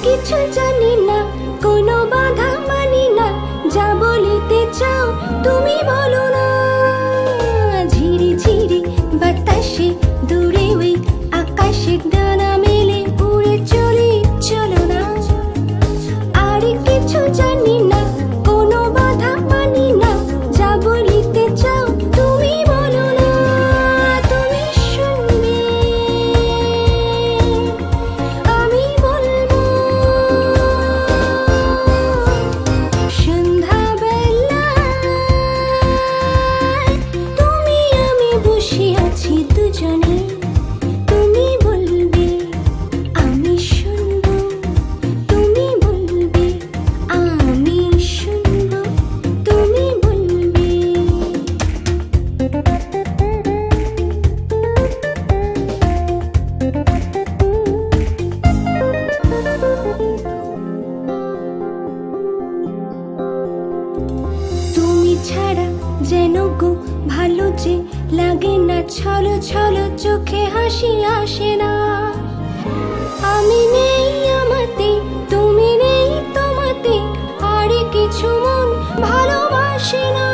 কিছু জানি না, কোনো বাধা মানি না, যা বলিতে চাও তুমি বলো না। ঝিরি ঝিরি বাতাসে দূরে ওই আকাশের ডানা মেলে উড়ে চলি, চলো না। আর কিছু জানি না, কোনো বাধা মানি না, যা বলিতে চাও তুমি বলো না। তুমি শুনবে, আমি বলবো। সন্ধ্যাবেলায় তুমি আমি বসে আছি দুজনে, তুমি বলবে আমি শুনবো, তুমি বলবে আমি শুনবো, তুমি বলবে। তুমি ছাড়া যেন গো ভালো যে লাগে না, ছলো ছলো চোখে হাসি আসে না। আমি নেই আমাতে, তুমি নেই তোমাতে, আর কিছু মন ভালোবাসে না।